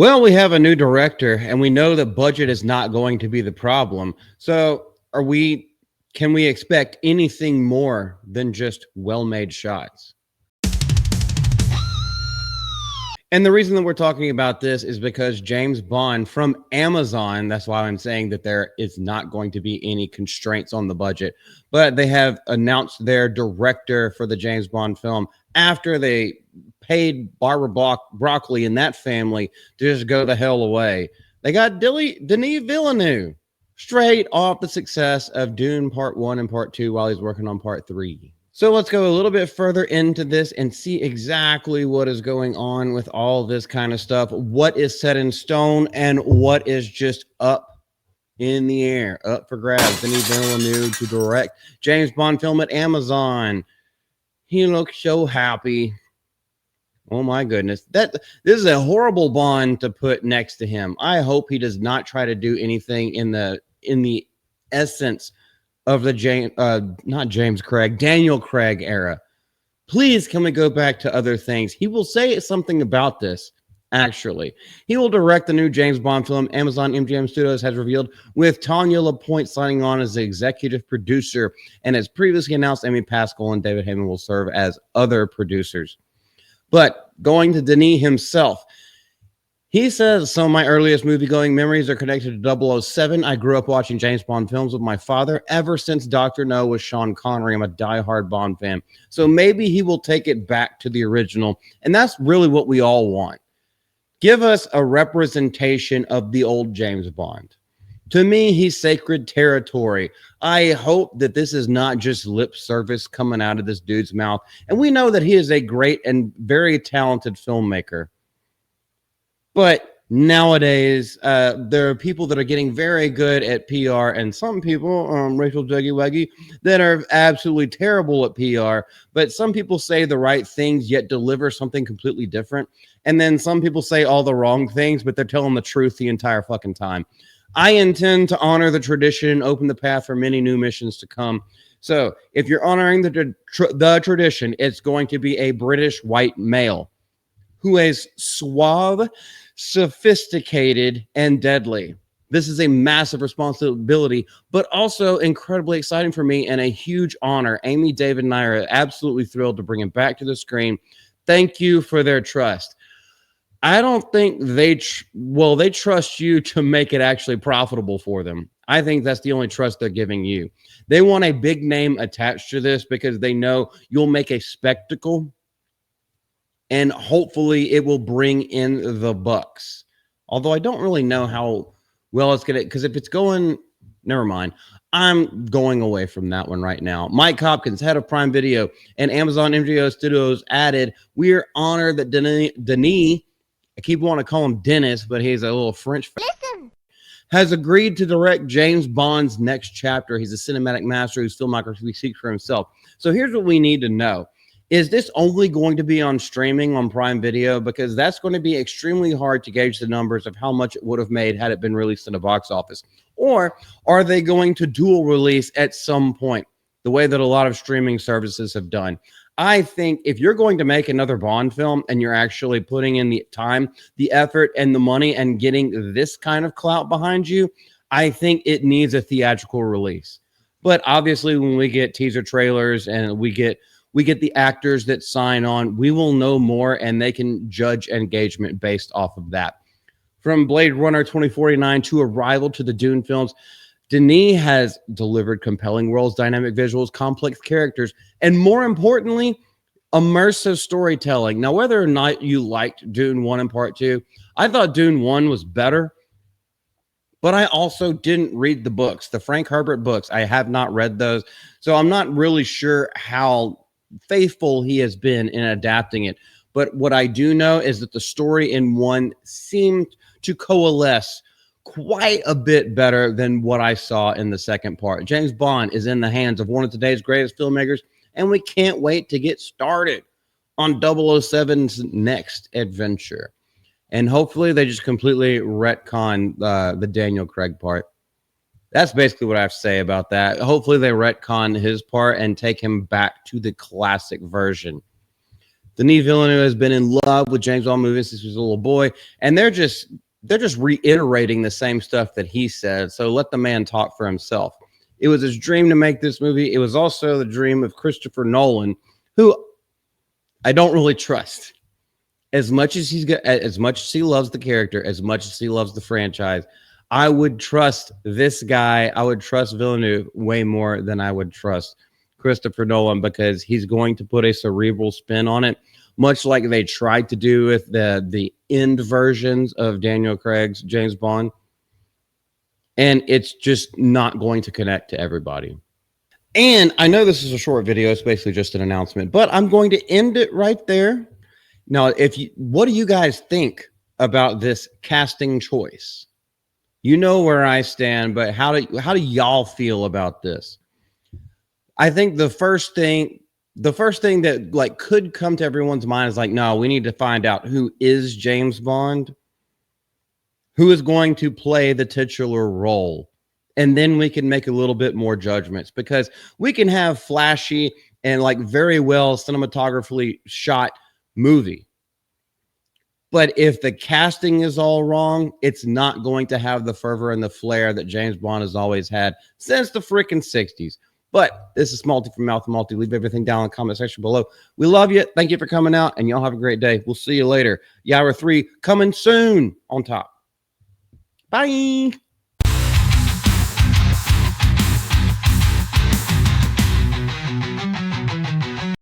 Well, we have a new director, and we know that budget is not going to be the problem. So, are we? Can we expect anything more than just well-made shots? And the reason that we're talking about this is because James Bond from Amazon, that's why I'm saying that there is not going to be any constraints on the budget, but they have announced their director for the James Bond film after they paid Broccoli and that family to just go the hell away. They got Denis Villeneuve straight off the success of Dune Part 1 and Part 2 while he's working on Part 3. So let's go a little bit further into this and see exactly what is going on with all this kind of stuff. What is set in stone and what is just up in the air, up for grabs. Denis Villeneuve to direct James Bond film at Amazon. He looks so happy. Oh my goodness. This is a horrible Bond to put next to him. I hope he does not try to do anything in the essence of the Daniel Craig era. Please, can we go back to other things? He will say something about this, actually. He will direct the new James Bond film, Amazon MGM Studios has revealed, with Tanya LaPointe signing on as the executive producer. And as previously announced, Amy Pascal and David Heyman will serve as other producers. But going to Denis himself, he says, some of my earliest movie-going memories are connected to 007. I grew up watching James Bond films with my father. Ever since Dr. No was Sean Connery, I'm a diehard Bond fan. So maybe he will take it back to the original. And that's really what we all want. Give us a representation of the old James Bond. To me, he's sacred territory. I hope that this is not just lip service coming out of this dude's mouth. And we know that he is a great and very talented filmmaker. But nowadays, there are people that are getting very good at PR, and some people, Rachel Juggy Wuggy, that are absolutely terrible at PR. But some people say the right things, yet deliver something completely different. And then some people say all the wrong things, but they're telling the truth the entire fucking time. I intend to honor the tradition and open the path for many new missions to come. So if you're honoring the tradition, it's going to be a British white male who is suave, sophisticated, and deadly. This is a massive responsibility, but also incredibly exciting for me and a huge honor. Amy, David, and I are absolutely thrilled to bring him back to the screen. Thank you for their trust. I don't think they trust you to make it actually profitable for them. I think that's the only trust they're giving you. They want a big name attached to this because they know you'll make a spectacle. And hopefully it will bring in the bucks. Although I don't really know how well it's going to, because if it's going, never mind. I'm going away from that one right now. Mike Hopkins, head of Prime Video and Amazon MGO Studios, added, we're honored that Denis, I keep wanting to call him Dennis, but he's a little French, has agreed to direct James Bond's next chapter. He's a cinematic master whose filmography speaks for himself. So here's what we need to know. Is this only going to be on streaming on Prime Video? Because that's going to be extremely hard to gauge the numbers of how much it would have made had it been released in the box office. Or are they going to dual release at some point, the way that a lot of streaming services have done? I think if you're going to make another Bond film and you're actually putting in the time, the effort, and the money and getting this kind of clout behind you, I think it needs a theatrical release. But obviously, when we get teaser trailers and we get the actors that sign on, we will know more, and they can judge engagement based off of that. From Blade Runner 2049 to Arrival to the Dune films, Denis has delivered compelling worlds, dynamic visuals, complex characters, and more importantly, immersive storytelling. Now, whether or not you liked Dune 1 and Part 2, I thought Dune 1 was better, but I also didn't read the books, the Frank Herbert books. I have not read those, so I'm not really sure how faithful he has been in adapting it. But what I do know is that the story in one seemed to coalesce quite a bit better than what I saw in the second part. James Bond is in the hands of one of today's greatest filmmakers, and we can't wait to get started on 007's next adventure. And hopefully they just completely retcon the Daniel Craig part. That's basically what I have to say about that. Hopefully they retcon his part and take him back to the classic version. Denis Villeneuve has been in love with James Bond movies since he was a little boy, and they're just reiterating the same stuff that he said. So let the man talk for himself. It was his dream to make this movie. It was also the dream of Christopher Nolan, who I don't really trust. As much as he loves the character, as much as he loves the franchise, I would trust this guy. I would trust Villeneuve way more than I would trust Christopher Nolan, because he's going to put a cerebral spin on it, much like they tried to do with the end versions of Daniel Craig's James Bond. And it's just not going to connect to everybody. And I know this is a short video. It's basically just an announcement, but I'm going to end it right there. Now, what do you guys think about this casting choice? You know where I stand, but how do y'all feel about this? I think the first thing that like could come to everyone's mind is like, no, we need to find out who is James Bond, who is going to play the titular role. And then we can make a little bit more judgments, because we can have flashy and like very well cinematographically shot movie. But if the casting is all wrong, it's not going to have the fervor and the flair that James Bond has always had since the freaking 60s. But this is Multi from Mouth to Multi. Leave everything down in the comment section below. We love you. Thank you for coming out, and y'all have a great day. We'll see you later. Hour 3 coming soon on top. Bye.